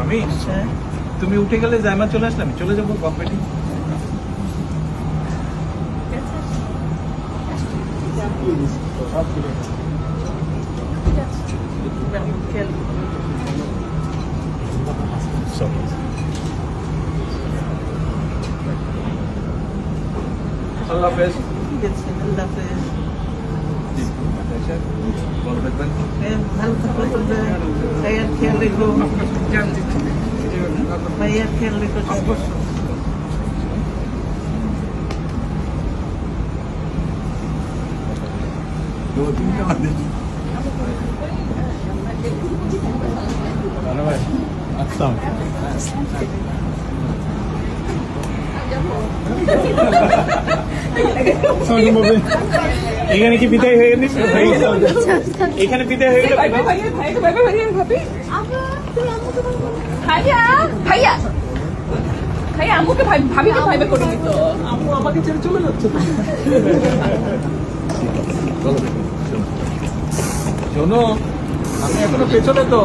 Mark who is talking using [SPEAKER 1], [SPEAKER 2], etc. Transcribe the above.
[SPEAKER 1] আমি তুমি উঠে গেলে জায়মা চলে আসলে আমি চলে যাবো কম্পিটি। আল্লাহ হাফেজ। আল্লাহ হাফেজ। ভালো থাকবেন। ভালো থাকবেন। ভাইয়ার খেয়াল রেখো। ভাইয়ার খেয়াল রেখো। আচ্ছা এখানে কি বিদায় হয়ে গেল? এখানে বিদায় হয়ে গেল।
[SPEAKER 2] ভাইয়া ভাইয়া ভাইয়া আম্মুকে ভাবিকে ভাইবে করে দিত।
[SPEAKER 1] আম্মু আমাকে ছেড়ে চলে যাচ্ছে। শোনো আমি এখনো পেছনে তো।